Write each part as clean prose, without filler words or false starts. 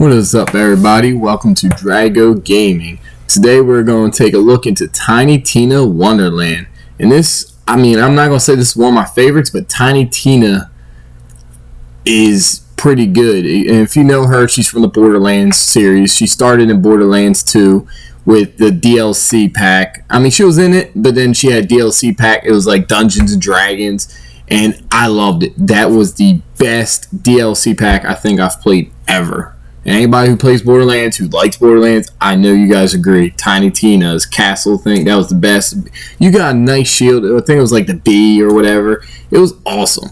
What is up, everybody? Welcome to Drago Gaming. Today we're going to take a look into Tiny Tina Wonderland. And this, I'm not going to say this is one of my favorites, but Tiny Tina is pretty good. And if you know her, she's from the Borderlands series. She started in Borderlands 2 with the DLC pack. She was in it, but then she had DLC pack. It was like Dungeons and Dragons, and I loved it. That was the best DLC pack I think I've played ever. And anybody who plays Borderlands, who likes Borderlands, I know you guys agree. Tiny Tina's castle thing, that was the best. You got a nice shield. I think it was like the bee or whatever. It was awesome.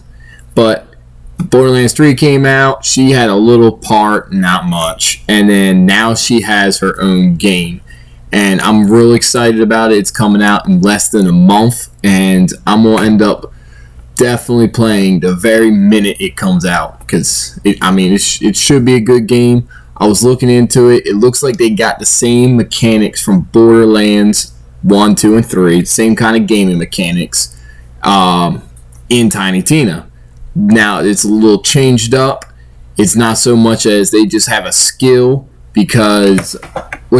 But Borderlands 3 came out. She had a little part, not much. And then now she has her own game. And I'm real excited about it. It's coming out in less than a month. And I'm going to end up definitely playing the very minute it comes out, because it should be a good game. I was looking into it. It looks like they got the same mechanics from Borderlands 1, 2, and 3, same kind of gaming mechanics in Tiny Tina. Now it's a little changed up. It's not so much as they just have a skill, because they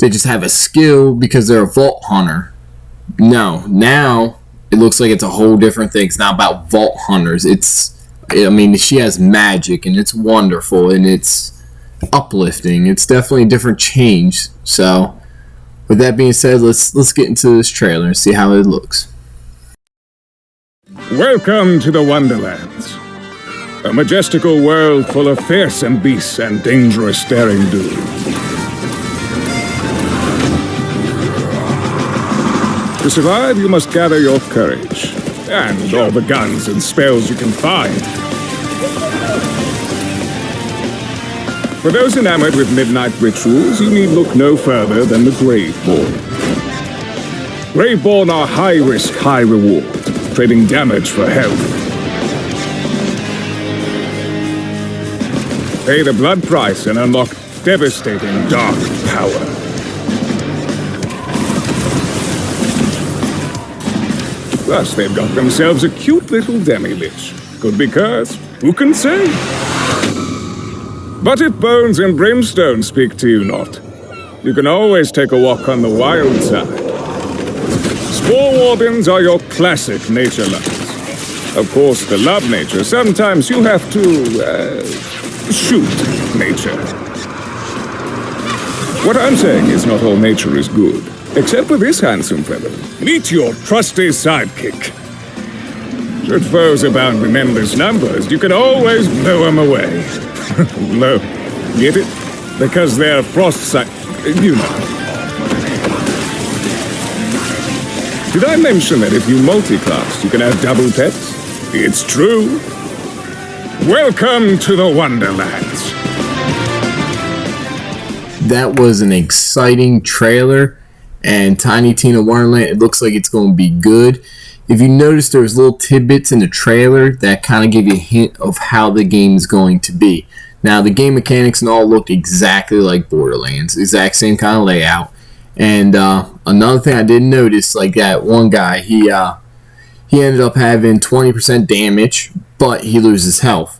just have a skill because they're a vault hunter. No, now it looks like it's a whole different thing. It's not about vault hunters. She has magic, and it's wonderful, and it's uplifting. It's definitely a different change. So, with that being said, let's get into this trailer and see how it looks. Welcome to the Wonderlands, a majestical world full of fearsome beasts and dangerous daring do. To survive, you must gather your courage, and all the guns and spells you can find. For those enamored with midnight rituals, you need look no further than the Graveborn. Graveborn are high risk, high reward, trading damage for health. Pay the blood price and unlock devastating dark power. Plus, they've got themselves a cute little demi-lich. Could be cursed, who can say? But if bones and brimstone speak to you not, you can always take a walk on the wild side. Spore Wardens are your classic nature lovers. Of course, to love nature, sometimes you have to, shoot nature. What I'm saying is not all nature is good. Except for this handsome fellow. Meet your trusty sidekick. Should foes abound in endless numbers, you can always blow them away. Blow. Get it? Because they're you know. Did I mention that if you multiclass, you can have double pets? It's true. Welcome to the Wonderlands. That was an exciting trailer. And Tiny Tina Wonderland, it looks like it's going to be good. If you notice, there's little tidbits in the trailer that kind of give you a hint of how the game is going to be. Now, the game mechanics and all looked exactly like Borderlands, exact same kind of layout. And another thing I didn't notice, like that one guy, he ended up having 20% damage, but he loses health.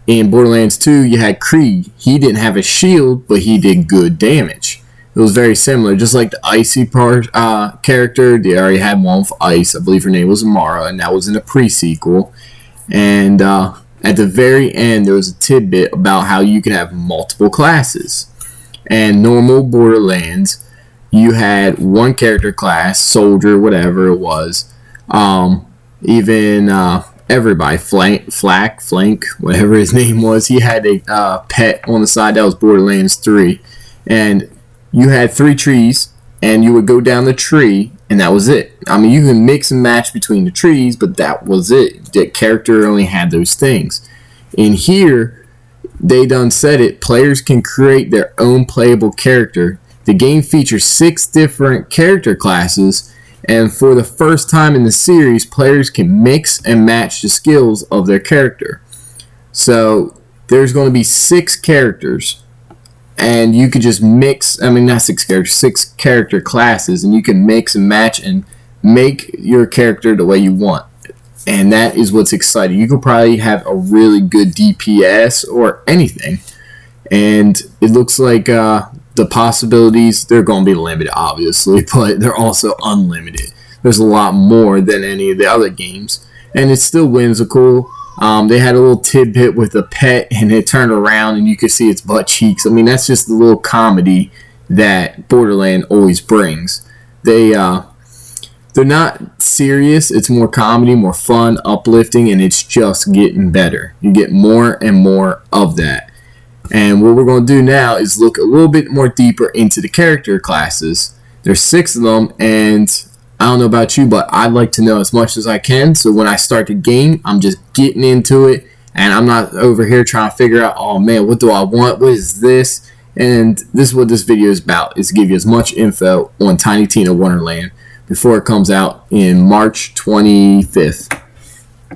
In Borderlands 2, you had Krieg. He didn't have a shield, but he did good damage. It was very similar, just like the Icy character. They already had one with Ice. I believe her name was Amara, and that was in a pre-sequel. And at the very end, there was a tidbit about how you could have multiple classes. And normal Borderlands, you had one character class, soldier, whatever it was. Even everybody, Flank, whatever his name was, he had a pet on the side. That was Borderlands 3. And you had 3 trees, and you would go down the tree, and that was it. You can mix and match between the trees, but that was it. That character only had those things. In here, they done said it. Players can create their own playable character. The game features 6 different character classes, and for the first time in the series, players can mix and match the skills of their character. So, there's going to be 6 characters. And you could just mix, not 6 characters, 6 character classes, and you can mix and match and make your character the way you want. and that is what's exciting. You could probably have a really good DPS or anything, and it looks like the possibilities, they're going to be limited, obviously, but they're also unlimited. There's a lot more than any of the other games, and it's still whimsical. They had a little tidbit with a pet, and it turned around, and you could see its butt cheeks. I mean, that's just the little comedy that Borderlands always brings. They're not serious. It's more comedy, more fun, uplifting, and it's just getting better. You get more and more of that. And what we're going to do now is look a little bit more deeper into the character classes. There's 6 of them, and I don't know about you, but I like to know as much as I can. So when I start the game, I'm just getting into it, and I'm not over here trying to figure out, oh man, what do I want? What is this? And this is what this video is about, is to give you as much info on Tiny Tina Wonderland before it comes out in March 25th.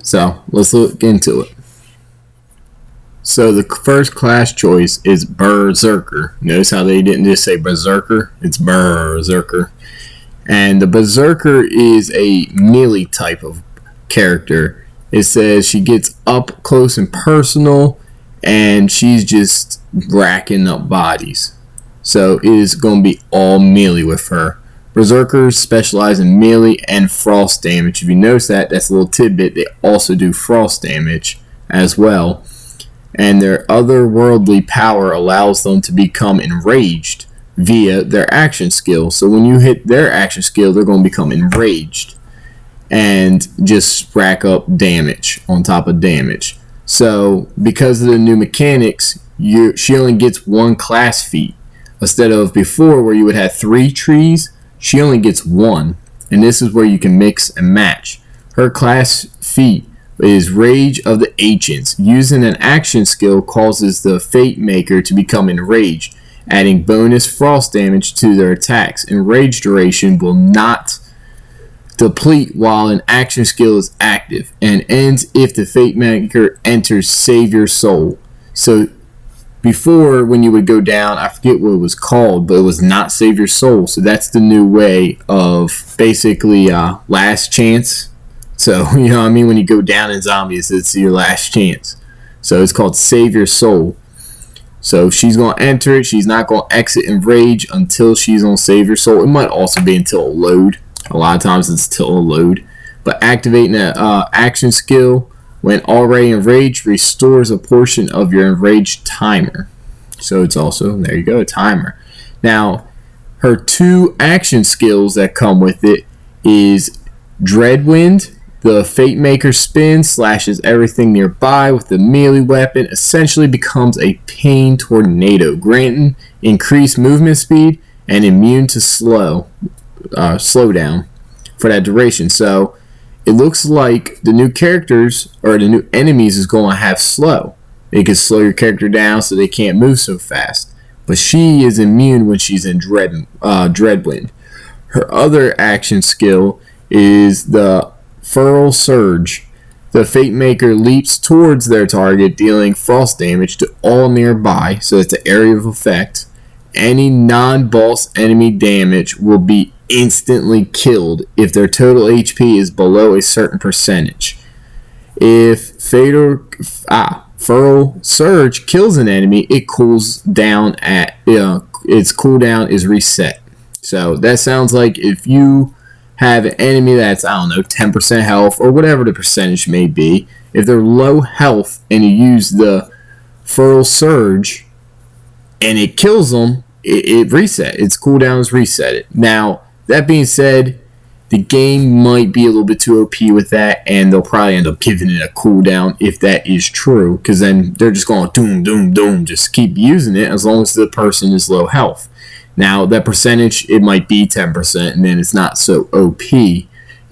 So let's look into it. So the first class choice is brr-Zerker. Notice how they didn't just say berserker, it's brr-Zerker. And the berserker is a melee type of character. It says she gets up close and personal, and she's just racking up bodies. So it is going to be all melee with her. Berserkers specialize in melee and frost damage. If you notice that, that's a little tidbit. They also do frost damage as well. And their otherworldly power allows them to become enraged via their action skill. So when you hit their action skill, they're going to become enraged and just rack up damage on top of damage. So because of the new mechanics, she only gets 1 class feat. Instead of before where you would have 3 trees, she only gets 1. And this is where you can mix and match. Her class feat is Rage of the Ancients. Using an action skill causes the Fate Maker to become enraged, adding bonus frost damage to their attacks. Enrage duration will not deplete while an action skill is active, and ends if the Fate Maker enters Save Your Soul. So before, when you would go down, I forget what it was called, but it was not Save Your Soul. So that's the new way of basically last chance. So, you know what I mean? When you go down in zombies, it's your last chance. So it's called Save Your Soul. So she's going to enter it. She's not going to exit in rage until she's on Save Your Soul. It might also be until a load. A lot of times it's till a load. But activating an action skill when already enraged restores a portion of your enraged timer. So it's also, there you go, a timer. Now, her 2 action skills that come with it is Dreadwind. The Fate Maker spin, slashes everything nearby with the melee weapon, essentially becomes a pain tornado, granting increased movement speed and immune to slowdown for that duration. So it looks like the new characters or the new enemies is going to have slow. It can slow your character down so they can't move so fast. But she is immune when she's in Dreadwind. Her other action skill is the Feral Surge. The Fate Maker leaps towards their target, dealing frost damage to all nearby, so it's the area of effect. Any non-boss enemy damage will be instantly killed if their total HP is below a certain percentage. If Feral Surge kills an enemy, it cools down at its cooldown is reset. So that sounds like if you have an enemy that's, I don't know, 10% health or whatever the percentage may be, if they're low health and you use the Feral Surge and it kills them, it reset. Its cooldown is reset. Now, that being said, the game might be a little bit too OP with that, and they'll probably end up giving it a cooldown if that is true, because then they're just going doom, doom, doom, just keep using it as long as the person is low health. Now, that percentage, it might be 10%, and then it's not so OP. It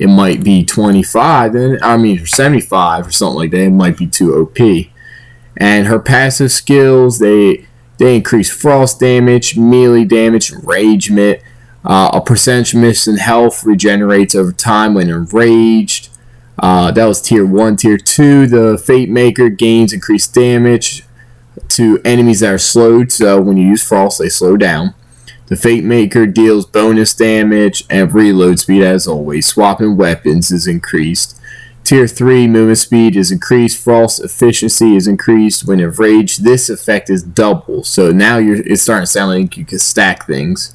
might be 25, or 75 or something like that. It might be too OP. And her passive skills, they increase frost damage, melee damage, enragement. A percentage missing health regenerates over time when enraged. That was tier 1. Tier 2, the Fate Maker gains increased damage to enemies that are slowed. So when you use frost, they slow down. The Fate Maker deals bonus damage and reload speed as always. Swapping weapons is increased. Tier 3 movement speed is increased. Frost efficiency is increased. When enraged, this effect is double. So now it's starting to sound like you can stack things.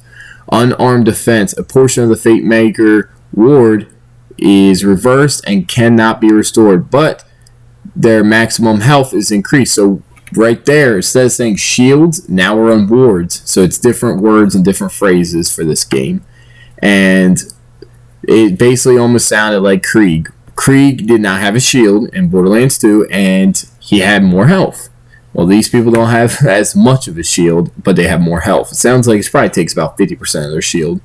Unarmed defense. A portion of the Fate Maker ward is reversed and cannot be restored, but their maximum health is increased. So right there, instead of saying shields, now we're on wards. So it's different words and different phrases for this game. And it basically almost sounded like Krieg. Krieg did not have a shield in Borderlands 2, and he had more health. Well, these people don't have as much of a shield, but they have more health. It sounds like it probably takes about 50% of their shield.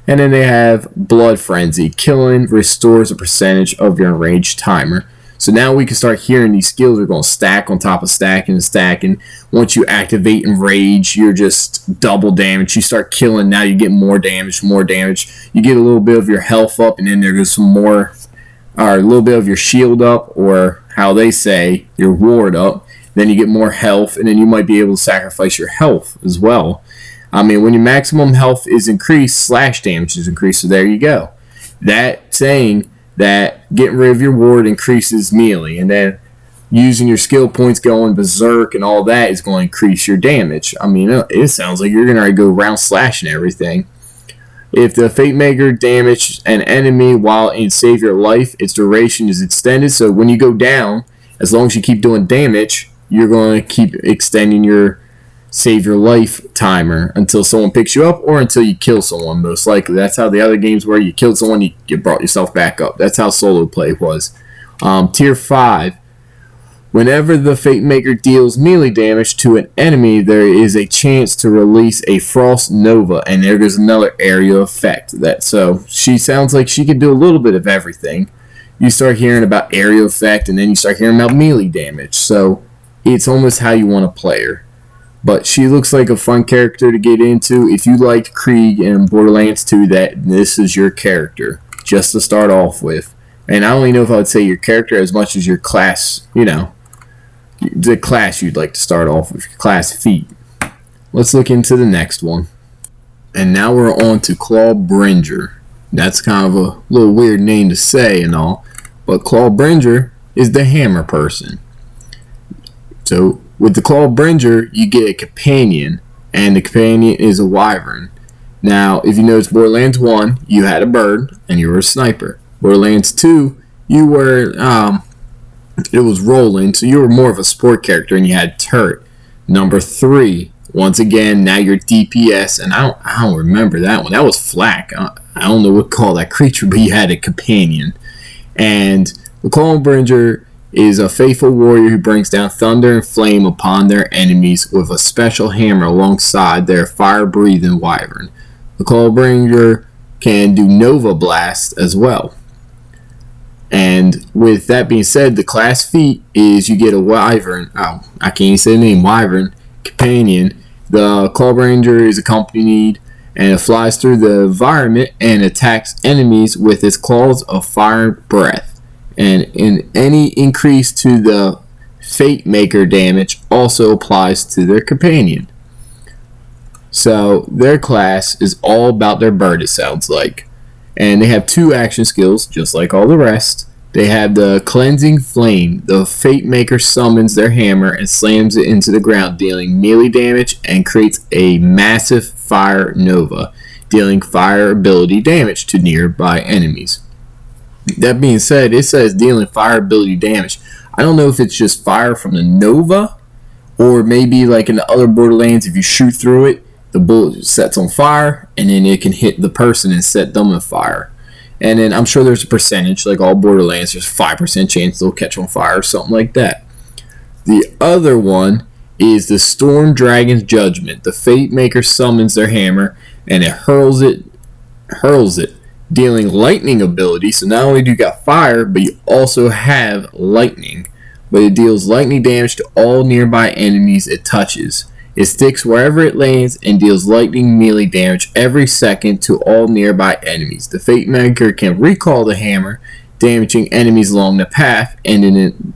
And then they have Blood Frenzy. Killing restores a percentage of your enraged timer. So now we can start hearing these skills are going to stack on top of stacking and stacking. Once you activate Enrage, you're just double damage. You start killing, now you get more damage, more damage. You get a little bit of your health up, and then there goes some more, or a little bit of your shield up, or how they say, your ward up. Then you get more health, and then you might be able to sacrifice your health as well. I mean, when your maximum health is increased, slash damage is increased, so there you go. That saying that getting rid of your ward increases melee, and then using your skill points going berserk and all that is going to increase your damage. I mean, it sounds like you're going to go around slashing everything. If the Fate Maker damaged an enemy while in Save Your Life, its duration is extended, so when you go down, as long as you keep doing damage, you're going to keep extending your Save Your Life timer until someone picks you up or until you kill someone, most likely. That's how the other games were. You killed someone, you brought yourself back up. That's how solo play was. Tier 5. Whenever the Fate Maker deals melee damage to an enemy, there is a chance to release a Frost Nova, and there goes another area effect. So she sounds like she can do a little bit of everything. You start hearing about area effect, and then you start hearing about melee damage. So it's almost how you want to play her. But she looks like a fun character to get into. If you liked Krieg in Borderlands 2, this is your character, just to start off with. And I don't even know if I would say your character as much as your class, the class you'd like to start off with, your class feat. Let's look into the next one. And now we're on to Clawbringer. That's kind of a little weird name to say and all, but Clawbringer is the hammer person. So with the Clawbringer, you get a companion, and the companion is a wyvern. Now, if you notice, Borderlands 1, you had a bird, and you were a sniper. Borderlands 2, you were, it was rolling, so you were more of a sport character, and you had turret. Number 3, once again, now you're DPS, and I don't remember that one. That was Flak. I don't know what to call that creature, but you had a companion. And the Clawbringer is a faithful warrior who brings down thunder and flame upon their enemies with a special hammer alongside their fire-breathing wyvern. The Clawbringer can do Nova Blast as well. And with that being said, the class feat is you get a wyvern. Oh, I can't even say the name. Wyvern companion. The Clawbringer is accompanied and it flies through the environment and attacks enemies with its claws of fire breath. And in any increase to the Fate Maker damage also applies to their companion. So their class is all about their bird, it sounds like. And they have 2 action skills, just like all the rest. They have the Cleansing Flame. The Fate Maker summons their hammer and slams it into the ground, dealing melee damage, and creates a massive fire nova, dealing fire ability damage to nearby enemies. That being said, it says dealing fire ability damage. I don't know if it's just fire from the nova, or maybe like in the other Borderlands, if you shoot through it, the bullet sets on fire, and then it can hit the person and set them on fire. And then I'm sure there's a percentage, like all Borderlands, there's 5% chance they'll catch on fire or something like that. The other one is the Storm Dragon's Judgment. The Fate Maker summons their hammer, and it hurls it, dealing lightning ability. So not only do you got fire, but you also have lightning. But it deals lightning damage to all nearby enemies it touches. It sticks wherever it lands and deals lightning melee damage every second to all nearby enemies. The Fate Maker can recall the hammer, damaging enemies along the path, and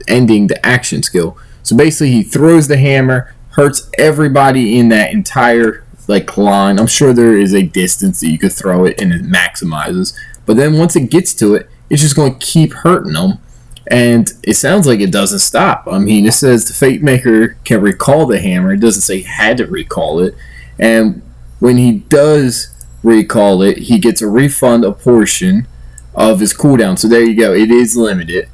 ending the action skill. So basically he throws the hammer, hurts everybody in that entire line. I'm sure there is a distance that you could throw it and it maximizes. But then once it gets to it, it's just going to keep hurting them. And it sounds like it doesn't stop. I mean, it says the Fate Maker can recall the hammer. It doesn't say he had to recall it. And when he does recall it, he gets a refund a portion of his cooldown. So there you go. It is limited.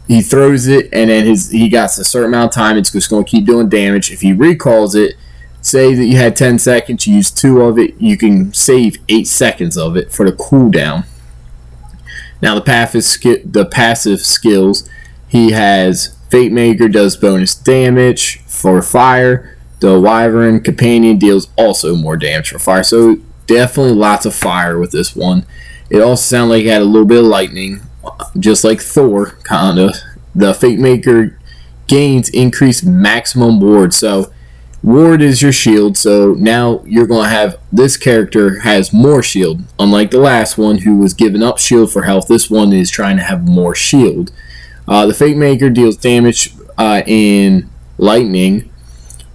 He throws it, and then he got a certain amount of time. It's just going to keep doing damage. If he recalls it, say that you had 10 seconds, you use 2 of it, you can save 8 seconds of it for the cooldown. Now the passive skills, he has Fate Maker does bonus damage for fire. The Wyvern Companion deals also more damage for fire. So definitely lots of fire with this one. It also sounded like it had a little bit of lightning, just like Thor, kinda. The Fate Maker gains increased maximum ward. So ward is your shield, so now you're going to have, this character has more shield. Unlike the last one who was giving up shield for health, this one is trying to have more shield. The Fate Maker deals damage in lightning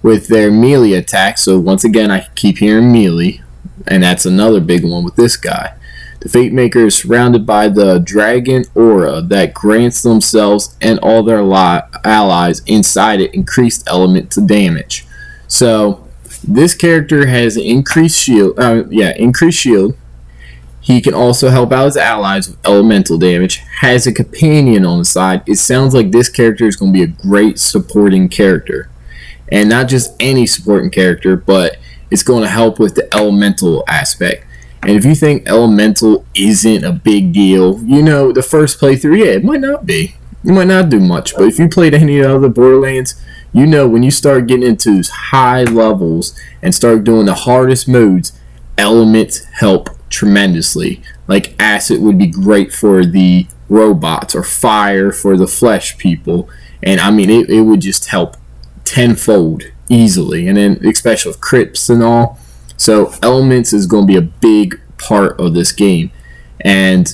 with their melee attack. So once again, I keep hearing melee, and that's another big one with this guy. The Fate Maker is surrounded by the dragon aura that grants themselves and all their allies inside it increased element to damage. So this character has increased shield. Increased shield. He can also help out his allies with elemental damage. Has a companion on the side. It sounds like this character is going to be a great supporting character, and not just any supporting character, but it's going to help with the elemental aspect. And if you think elemental isn't a big deal, the first playthrough, it might not be. You might not do much, but if you played any other Borderlands, when you start getting into high levels and start doing the hardest modes, elements help tremendously. Like acid would be great for the robots, or fire for the flesh people. And I mean, it would just help tenfold easily. And then especially with crits and all. So elements is going to be a big part of this game. And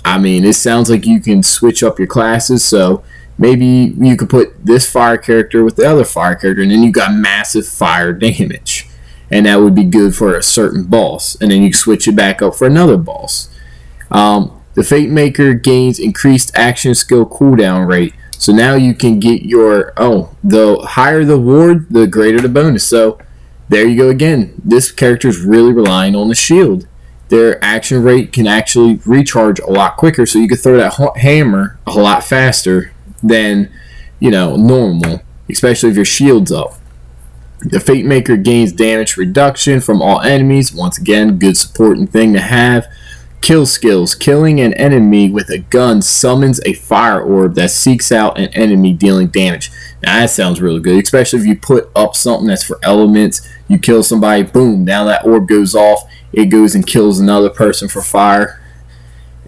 I mean, it sounds like you can switch up your classes. So maybe you could put this fire character with the other fire character, and then you got massive fire damage. And that would be good for a certain boss. And then you switch it back up for another boss. The Fate Maker gains increased action skill cooldown rate. So now you can get the higher the ward, the greater the bonus. So there you go again. This character is really relying on the shield. Their action rate can actually recharge a lot quicker, so you can throw that hammer a lot faster than normal, especially if your shield's up. The Fate Maker gains damage reduction from all enemies. Once again, good supporting thing to have. Kill skills. Killing an enemy with a gun summons a fire orb that seeks out an enemy, dealing damage. Now that sounds really good, especially if you put up something that's for elements. You kill somebody, boom, now that orb goes off. It goes and kills another person for fire.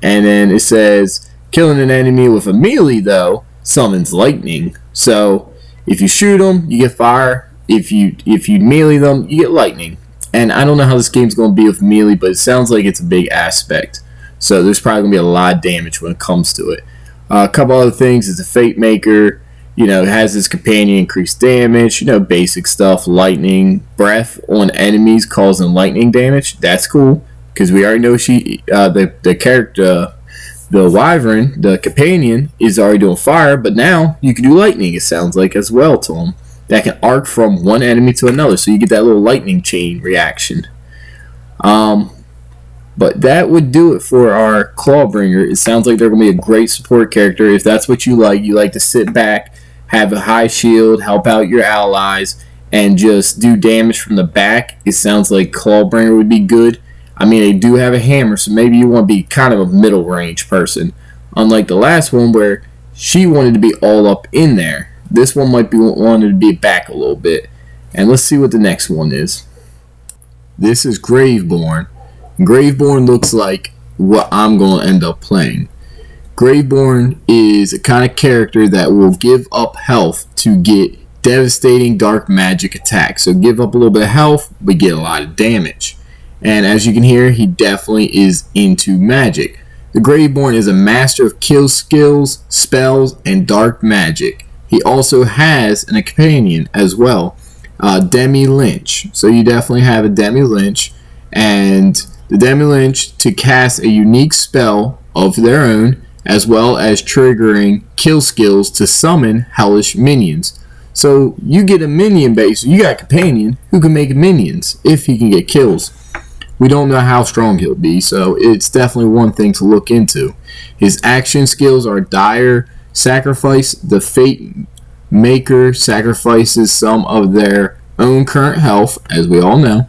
And then it says, killing an enemy with a melee, though, summons lightning. So if you shoot them, you get fire. If you melee them, you get lightning. And I don't know how this game's going to be with melee, but it sounds like it's a big aspect. So there's probably going to be a lot of damage when it comes to it. A couple other things is the Fate Maker, has his companion increase damage, basic stuff, lightning, breath on enemies causing lightning damage. That's cool, because we already know the character, the Wyvern, the companion, is already doing fire, but now you can do lightning, it sounds like, as well to him. That can arc from one enemy to another, so you get that little lightning chain reaction. But that would do it for our Clawbringer. It sounds like they're going to be a great support character. If that's what you like to sit back, have a high shield, help out your allies, and just do damage from the back. It sounds like Clawbringer would be good. I mean, they do have a hammer, so maybe you want to be kind of a middle range person. Unlike the last one where she wanted to be all up in there. This one might be wanted to be back a little bit. And let's see what the next one is. This is Graveborn. Graveborn looks like what I'm going to end up playing. Graveborn is a kind of character that will give up health to get devastating dark magic attacks. So give up a little bit of health, but get a lot of damage. And as you can hear, he definitely is into magic. The Graveborn is a master of kill skills, spells, and dark magic. He also has a companion as well, Demi Lynch. So you definitely have a Demi Lynch, and the Demi Lynch to cast a unique spell of their own as well as triggering kill skills to summon hellish minions. So you get a minion base, you got a companion who can make minions if he can get kills. We don't know how strong he'll be, so it's definitely one thing to look into. His action skills are dire sacrifice. The Fate Maker sacrifices some of their own current health, as we all know,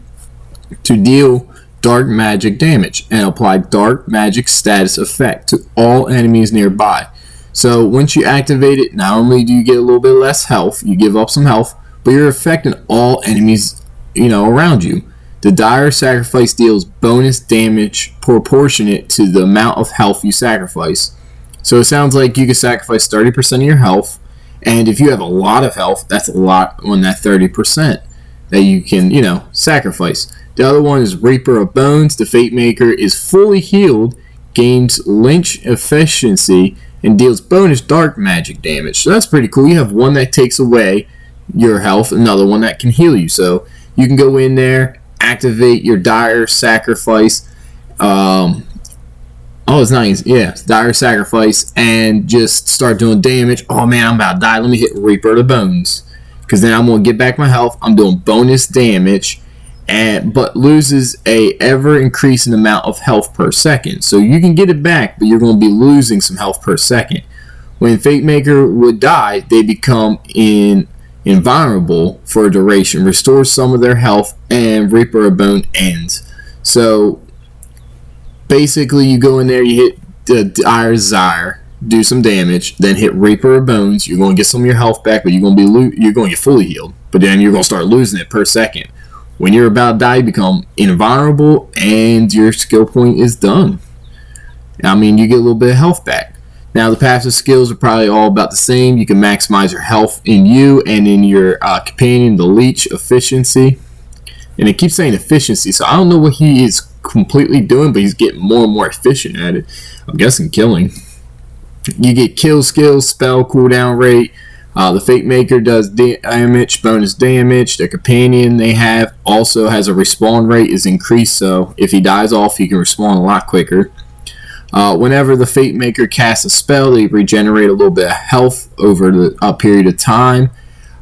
to deal dark magic damage and apply dark magic status effect to all enemies nearby. So once you activate it, not only do you get a little bit less health, you give up some health, but you're affecting all enemies, around you. The dire sacrifice deals bonus damage proportionate to the amount of health you sacrifice. So it sounds like you can sacrifice 30% of your health, and if you have a lot of health, that's a lot on that 30% that you can, sacrifice. The other one is Reaper of Bones. The Fate Maker is fully healed, gains lynch efficiency, and deals bonus dark magic damage. So that's pretty cool. You have one that takes away your health, another one that can heal you. So you can go in there, activate your dire sacrifice. It's nice. Yeah, dire sacrifice, and just start doing damage. Oh man, I'm about to die. Let me hit Reaper of the Bones, because then I'm gonna get back my health. I'm doing bonus damage, but loses a ever increasing amount of health per second. So you can get it back, but you're gonna be losing some health per second. When Fate Maker would die, they become invulnerable for a duration, restores some of their health, and Reaper of Bone ends. So basically, you go in there, you hit the Dire, do some damage, then hit Reaper of Bones. You're going to get some of your health back, but you're going to get fully healed. But then you're going to start losing it per second. When you're about to die, you become invulnerable, and your skill point is done. You get a little bit of health back. Now, the passive skills are probably all about the same. You can maximize your health in you and in your companion, the Leech efficiency. And it keeps saying efficiency, so I don't know what he is completely doing, but he's getting more and more efficient at it. I'm guessing killing. You get kill skills, spell cooldown rate. The Fate Maker does damage, bonus damage. The companion they have also has a respawn rate is increased, so if he dies off, he can respawn a lot quicker. Whenever the Fate Maker casts a spell, they regenerate a little bit of health over a period of time.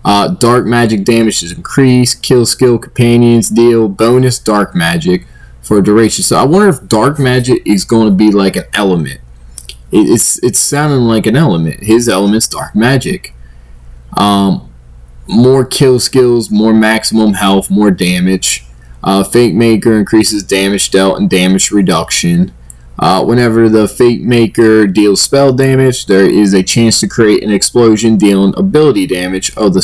Dark magic damage is increased. Kill skill companions deal bonus dark magic for a duration. So I wonder if dark magic is going to be like an element. It's sounding like an element. His element's dark magic. More kill skills, more maximum health, more damage. Fate Maker increases damage dealt and damage reduction. Whenever the Fate Maker deals spell damage, there is a chance to create an explosion dealing ability damage of the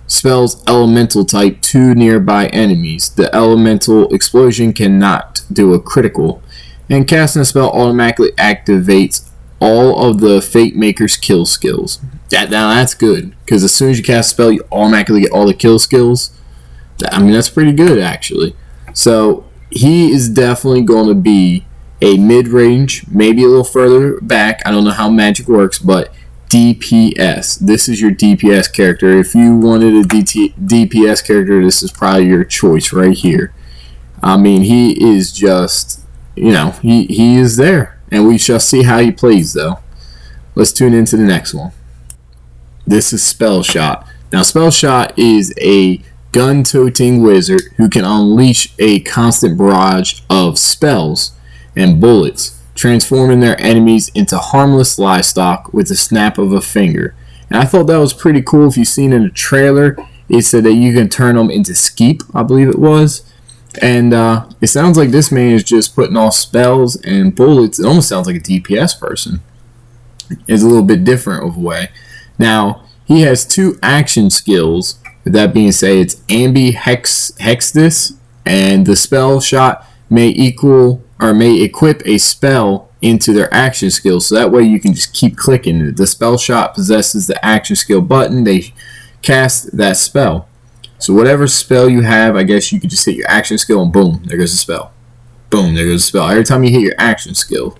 spell's elemental type to nearby enemies. The elemental explosion cannot do a critical. And casting a spell automatically activates all of the Fate Maker's kill skills. Now that's good, because as soon as you cast a spell, you automatically get all the kill skills. That's pretty good, actually. So he is definitely going to be a mid-range, maybe a little further back. I don't know how magic works, but DPS. This is your DPS character. If you wanted a DPS character, this is probably your choice right here. He is just, he is there. And we shall see how he plays, though. Let's tune into the next one. This is Spellshot. Now, Spellshot is a gun-toting wizard who can unleash a constant barrage of spells and bullets, transforming their enemies into harmless livestock with the snap of a finger. And I thought that was pretty cool. If you've seen in the trailer, it said that you can turn them into skeep, I believe it was. And it sounds like this man is just putting off spells and bullets. It almost sounds like a DPS person. It's a little bit different of a way. Now, he has 2 action skills. With that being said, it's Ambihextis, and the spell shot may equip a spell into their action skill, so that way you can just keep clicking it. The spell shot possesses the action skill button. They cast that spell. So whatever spell you have, I guess you could just hit your action skill and boom, there goes the spell. Boom, there goes the spell. Every time you hit your action skill.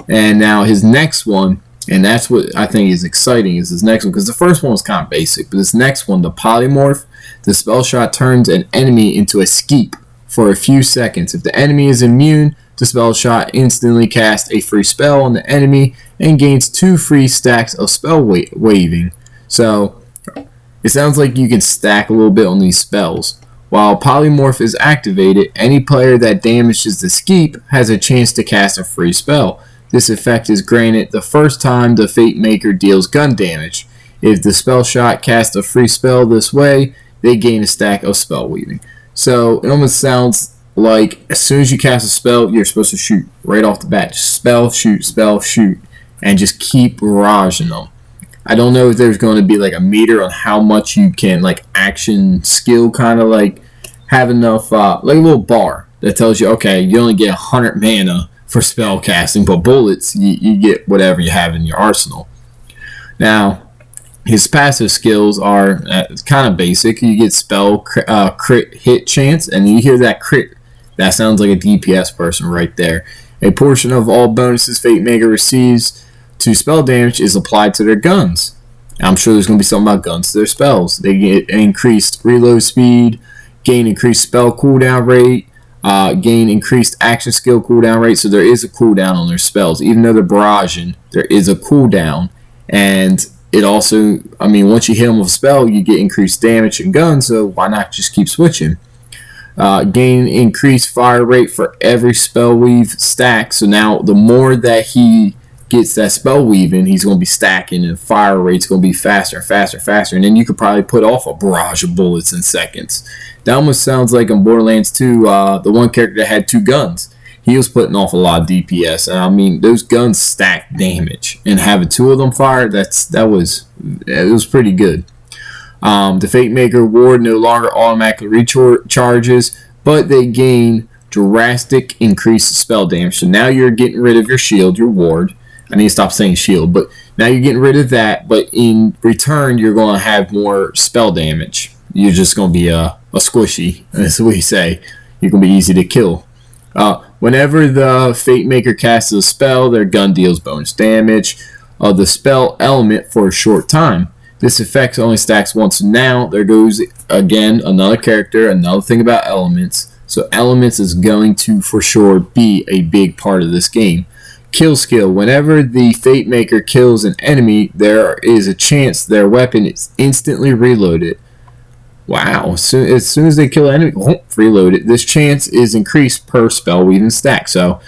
And now his next one, and that's what I think is exciting, is his next one, because the first one was kind of basic, but this next one, the polymorph, the spell shot turns an enemy into a skeep for a few seconds. If the enemy is immune The Spellshot instantly casts a free spell on the enemy and gains 2 free stacks of spell waving. So it sounds like you can stack a little bit on these spells. While Polymorph is activated, any player that damages the Skeep has a chance to cast a free spell. This effect is granted the first time the Fate Maker deals gun damage. If the Spellshot casts a free spell this way, they gain a stack of spell weaving. So it almost sounds like as soon as you cast a spell, you're supposed to shoot right off the bat. Just spell, shoot, and just keep barraging them. I don't know if there's going to be like a meter on how much you can like action skill kind of like have enough like a little bar that tells you, okay, you only get 100 mana for spell casting, but bullets you get whatever you have in your arsenal. Now his passive skills are kind of basic. You get spell crit hit chance, and you hear that crit, that sounds like a DPS person right there. A portion of all bonuses Fate Maker receives to spell damage is applied to their guns. I'm sure there's going to be something about guns to their spells. They get increased reload speed, gain increased spell cooldown rate, gain increased action skill cooldown rate. So there is a cooldown on their spells. Even though they're barraging, there is a cooldown. And it also, I mean, once you hit them with a spell, you get increased damage and guns. So why not just keep switching? Gain increased fire rate for every spell weave stack. So now the more that he gets that spell weaving, he's going to be stacking, and fire rate's going to be faster and faster and faster, and then you could probably put off a barrage of bullets in seconds. That almost sounds like in Borderlands 2, the one character that had 2 guns. He was putting off a lot of DPS, and I mean, those guns stack damage, and having 2 of them fire, it was pretty good. The Fate Maker ward no longer automatically recharges, but they gain drastic increased spell damage. So now you're getting rid of your shield, your ward. I need to stop saying shield, but now you're getting rid of that, but in return, you're going to have more spell damage. You're just going to be a squishy, that's what we say. You're going to be easy to kill. Whenever the Fate Maker casts a spell, their gun deals bonus damage of the spell element for a short time. This effect only stacks once. Now, there goes, again, another character, another thing about elements. So elements is going to, for sure, be a big part of this game. Kill skill. Whenever the Fate Maker kills an enemy, there is a chance their weapon is instantly reloaded. Wow. As soon as they kill an enemy, reload it. This chance is increased per spell weaving stack. So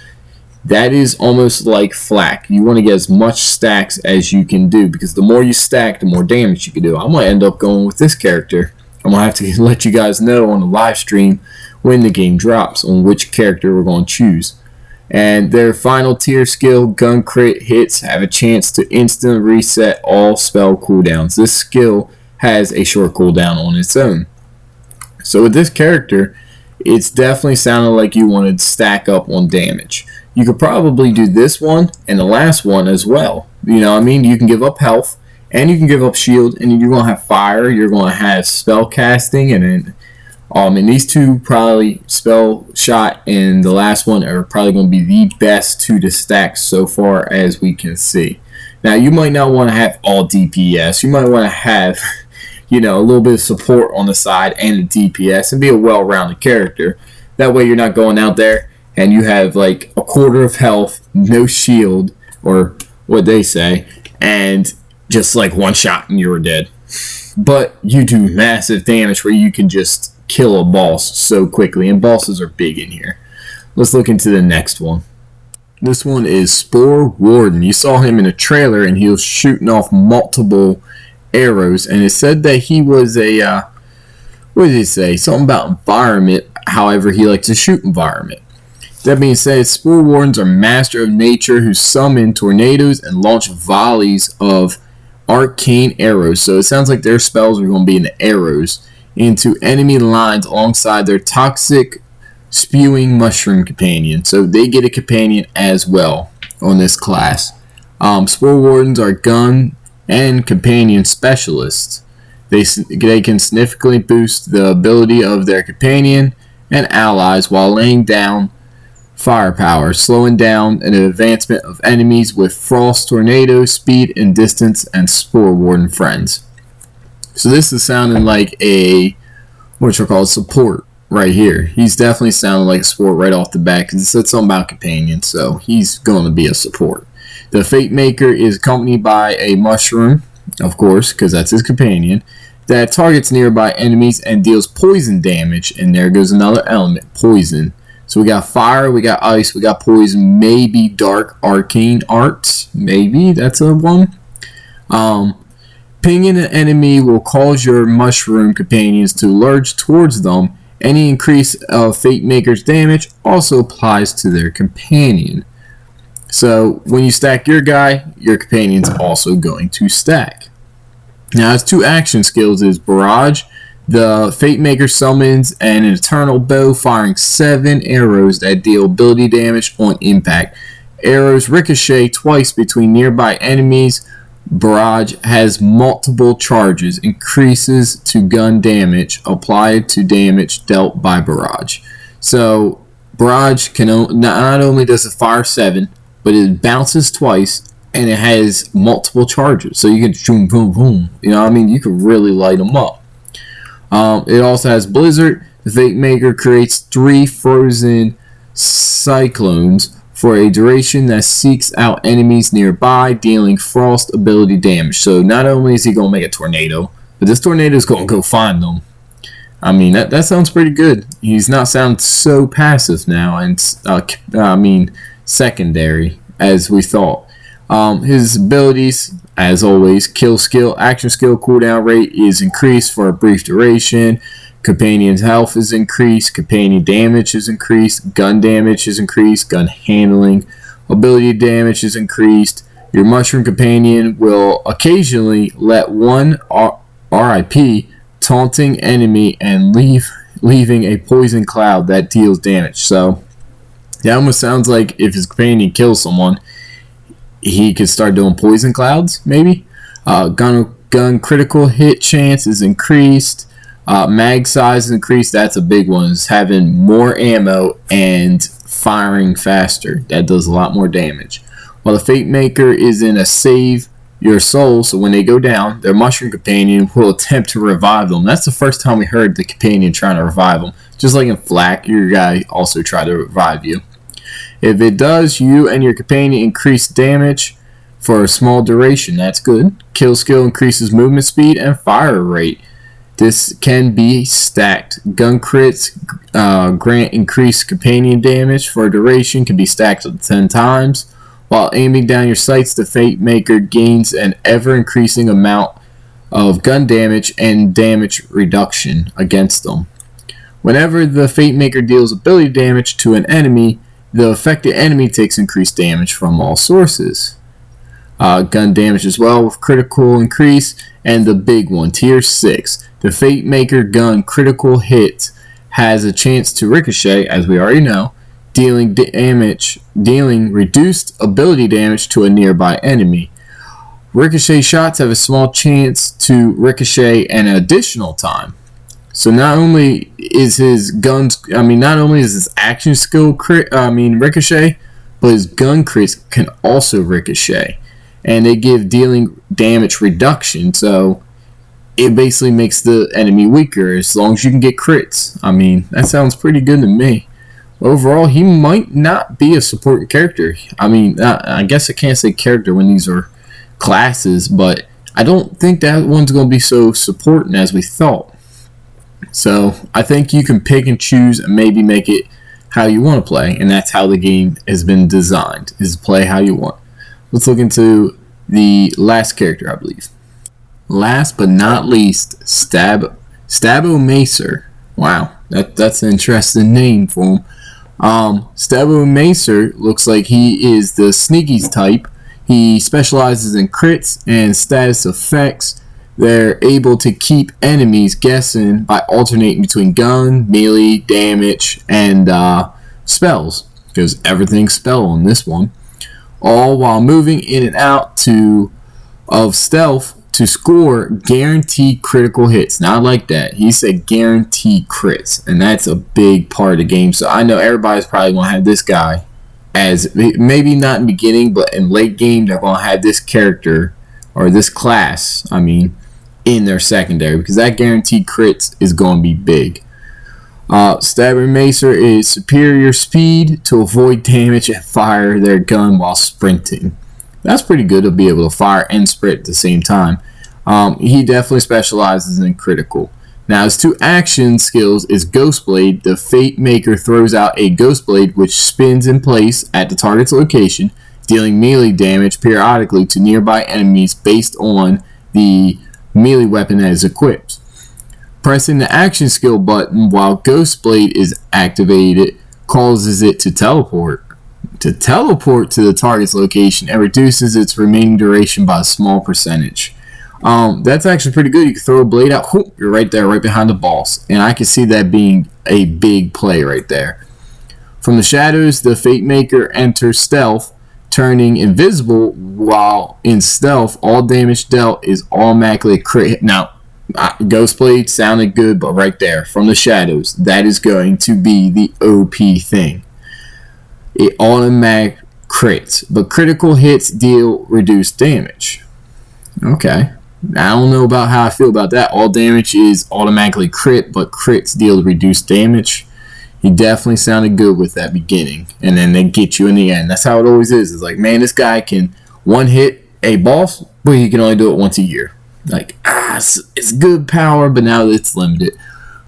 that is almost like flak. You want to get as much stacks as you can do, because the more you stack, the more damage you can do. I'm going to end up going with this character. I'm going to have to let you guys know on the live stream when the game drops on which character we're going to choose. And their final tier skill, gun crit hits, have a chance to instantly reset all spell cooldowns. This skill has a short cooldown on its own. So with this character, it's definitely sounding like you want to stack up on damage. You could probably do this one and the last one as well. You know what I mean? You can give up health, and you can give up shield, and you're going to have fire, you're going to have spell casting, and then and these 2 probably spell shot and the last one are probably going to be the best 2 to stack so far as we can see. Now you might not want to have all DPS. You might want to have, a little bit of support on the side and a DPS and be a well-rounded character. That way you're not going out there and you have like a quarter of health, no shield, or what they say, and just like one shot and you're dead. But you do massive damage where you can just kill a boss so quickly, and bosses are big in here. Let's look into the next one. This one is Spore Warden. You saw him in a trailer and he was shooting off multiple arrows, and it said that he was a what did it say? Something about environment. However, he likes to shoot environment. That being said, Spore Wardens are master of nature who summon tornadoes and launch volleys of arcane arrows. So it sounds like their spells are going to be in the arrows into enemy lines alongside their toxic spewing mushroom companion. So they get a companion as well on this class. Spore Wardens are gun and companion specialists. They can significantly boost the ability of their companion and allies while laying down firepower, slowing down an advancement of enemies with frost, tornado, speed, and distance, and Spore Warden friends. So this is sounding like a, what you call support. right here. He's definitely sounding like a support right off the bat because it said something about companion, so he's going to be a support. The Fate Maker is accompanied by a mushroom, of course, because that's his companion, that targets nearby enemies and deals poison damage. And there goes another element, poison. So we got fire, we got ice, we got poison, maybe dark arcane arts. Maybe that's a one. Pinging an enemy will cause your mushroom companions to lurch towards them. Any increase of Fate Maker's damage also applies to their companion. So when you stack your guy, your companion's also going to stack. Now his 2 action skills is Barrage. The Fate Maker summons an eternal bow firing 7 arrows that deal ability damage on impact. Arrows ricochet twice between nearby enemies. Barrage has multiple charges, increases to gun damage applied to damage dealt by Barrage. So Barrage can not only does it fire 7, but it bounces twice and it has multiple charges. So you can boom, boom, boom. You know what I mean? You can really light them up. It also has Blizzard. The Fate Maker creates 3 frozen cyclones for a duration that seeks out enemies nearby, dealing frost ability damage. So not only is he going to make a tornado, but this tornado is going to go find them. I mean, that sounds pretty good. He's not sounding so passive now, and secondary as we thought. His abilities, as always, kill skill, action skill cooldown rate is increased for a brief duration. Companion's health is increased. Companion damage is increased. Gun damage is increased. Gun handling ability damage is increased. Your mushroom companion will occasionally let one RIP taunting enemy and leaving a poison cloud that deals damage. So that almost sounds like if his companion kills someone, he could start doing poison clouds, maybe. Gun critical hit chance is increased. Mag size is increased. That's a big one. It's having more ammo and firing faster. That does a lot more damage. While the Fate Maker is in a save your soul, so when they go down, their mushroom companion will attempt to revive them. That's the first time we heard the companion trying to revive them. Just like in Flak, your guy also tried to revive you. If it does, you and your companion increase damage for a small duration. That's good. Kill skill increases movement speed and fire rate. This can be stacked. Gun crits grant increased companion damage for a duration, can be stacked 10 times. While aiming down your sights, the Fate Maker gains an ever-increasing amount of gun damage and damage reduction against them. Whenever the Fate Maker deals ability damage to an enemy, the affected enemy takes increased damage from all sources. Gun damage as well with critical increase. And the big one, tier 6. The Fate Maker gun critical hit has a chance to ricochet, as we already know, dealing reduced ability damage to a nearby enemy. Ricochet shots have a small chance to ricochet an additional time. So not only is his action skill ricochet, but his gun crits can also ricochet. And they give dealing damage reduction, so it basically makes the enemy weaker as long as you can get crits. I mean, that sounds pretty good to me. Overall, he might not be a supporting character. I mean, I guess I can't say character when these are classes, but I don't think that one's going to be so supporting as we thought. So I think you can pick and choose and maybe make it how you want to play, and that's how the game has been designed, is play how you want. Let's look into the last character, I believe. Last but not least, Stabbomancer. Wow, that's an interesting name for him. Stabbomancer looks like he is the sneakies type. He specializes in crits and status effects. They're able to keep enemies guessing by alternating between gun, melee, damage, and spells, because everything's spell on this one. All while moving in and out of stealth to score guaranteed critical hits. Not like that. He said guaranteed crits, and that's a big part of the game. So I know everybody's probably going to have this guy as, maybe not in the beginning, but in late game, they're going to have this character, or this class, in their secondary, because that guaranteed crits is going to be big. Stabbomancer is superior speed to avoid damage and fire their gun while sprinting. That's pretty good to be able to fire and sprint at the same time. He definitely specializes in critical. Now his 2 action skills is Ghost Blade. The Fate Maker throws out a Ghost Blade which spins in place at the target's location, dealing melee damage periodically to nearby enemies based on the melee weapon that is equipped. Pressing the action skill button while Ghost Blade is activated causes it to teleport to the target's location and reduces its remaining duration by a small percentage. That's actually pretty good. You can throw a blade out, whoop, you're right there, right behind the boss, and I can see that being a big play right there. From the shadows, the Fate Maker enters stealth, turning invisible. While in stealth, all damage dealt is automatically a crit hit. Now, Ghost Blade sounded good, but right there, from the shadows, that is going to be the OP thing. It automatic crits, but critical hits deal reduced damage. Okay. I don't know about how I feel about that. All damage is automatically crit, but crits deal reduced damage. He definitely sounded good with that beginning, and then they get you in the end. That's how it always is. It's like, man, this guy can one hit a boss, but he can only do it once a year. Like, it's good power, but now it's limited.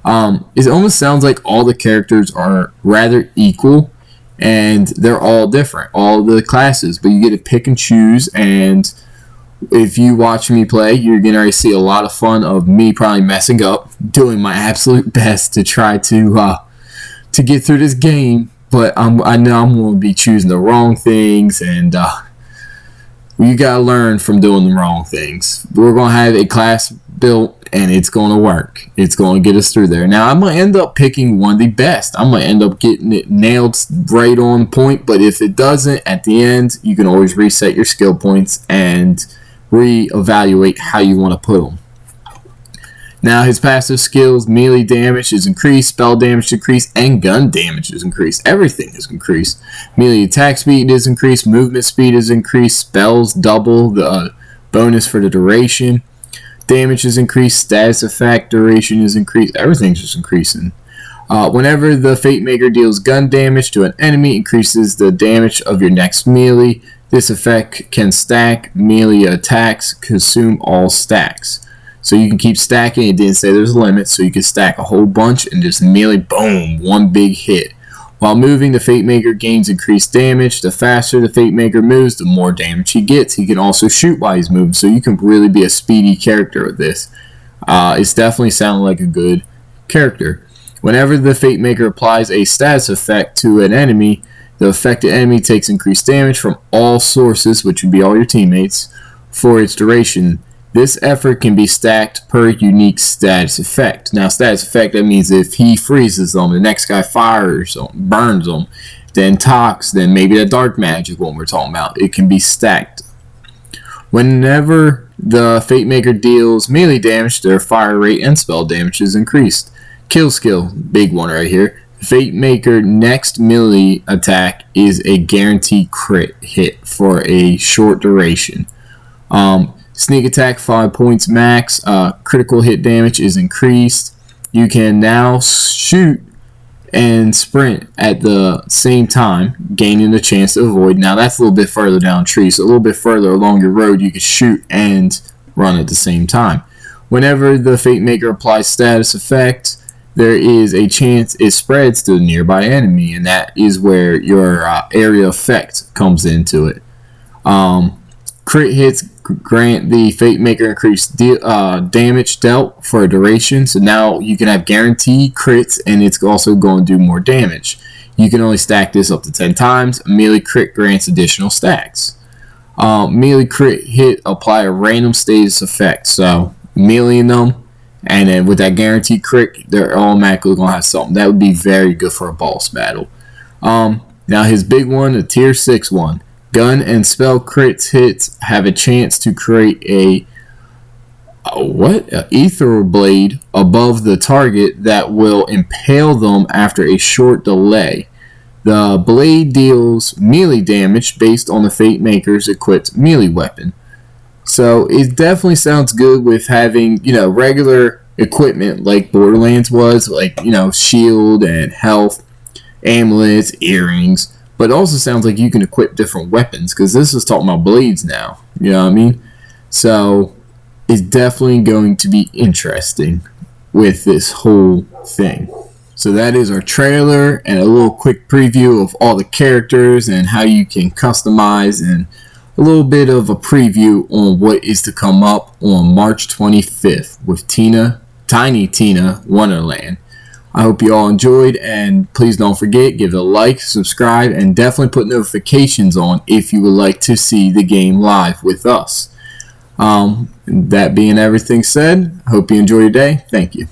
It almost sounds like all the characters are rather equal, and they're all different, all the classes, but you get to pick and choose. And if you watch me play, you're going to already see a lot of fun of me probably messing up, doing my absolute best to try to get through this game, but I know I'm going to be choosing the wrong things, and you got to learn from doing the wrong things. We're going to have a class built, and it's going to work. It's going to get us through there. Now, I'm going to end up picking one of the best. I'm going to end up getting it nailed right on point, but if it doesn't, at the end, you can always reset your skill points and reevaluate how you want to put them. Now, his passive skills, melee damage is increased, spell damage is increased, and gun damage is increased. Everything is increased. Melee attack speed is increased, movement speed is increased, spells double, the bonus for the duration. Damage is increased, status effect duration is increased, everything's just increasing. Whenever the Fate Maker deals gun damage to an enemy, increases the damage of your next melee. This effect can stack melee attacks, consume all stacks. So you can keep stacking. It didn't say there's a limit, so you can stack a whole bunch and just melee, boom, one big hit. While moving, the Fate Maker gains increased damage. The faster the Fate Maker moves, the more damage he gets. He can also shoot while he's moving, so you can really be a speedy character with this. It's definitely sounding like a good character. Whenever the Fate Maker applies a status effect to an enemy, the affected enemy takes increased damage from all sources, which would be all your teammates, for its duration. This effort can be stacked per unique status effect. Now, status effect, that means if he freezes them, the next guy fires them, burns them, then talks, then maybe the dark magic one we're talking about. It can be stacked. Whenever the Fate Maker deals melee damage, their fire rate and spell damage is increased. Kill skill, big one right here. Fate Maker next melee attack is a guaranteed crit hit for a short duration. Sneak attack 5 points max. Critical hit damage is increased. You can now shoot and sprint at the same time, gaining the chance to avoid. Now that's a little bit further down tree, so a little bit further along your road you can shoot and run at the same time. Whenever the Fate Maker applies status effect, there is a chance it spreads to the nearby enemy, and that is where your area effect comes into it. Crit hits grant the Fate Maker increased damage dealt for a duration, so now you can have guaranteed crits, and it's also going to do more damage. You can only stack this up to 10 times. Melee crit grants additional stacks. Melee crit hit apply a random status effect, so meleeing them, and then with that guaranteed crit, they're automatically going to have something. That would be very good for a boss battle. Now his big one, a tier 6 one. Gun and spell crits hits have a chance to create a ethereal blade above the target that will impale them after a short delay. The blade deals melee damage based on the Fate Maker's equipped melee weapon. So it definitely sounds good with having, regular equipment like Borderlands was, like, you know, shield and health, amulets, earrings. But it also sounds like you can equip different weapons, because this is talking about blades now. You know what I mean? So it's definitely going to be interesting with this whole thing. So that is our trailer and a little quick preview of all the characters and how you can customize, and a little bit of a preview on what is to come up on March 25th with Tiny Tina Wonderland. I hope you all enjoyed, and please don't forget, give it a like, subscribe, and definitely put notifications on if you would like to see the game live with us. That being everything said, I hope you enjoy your day. Thank you.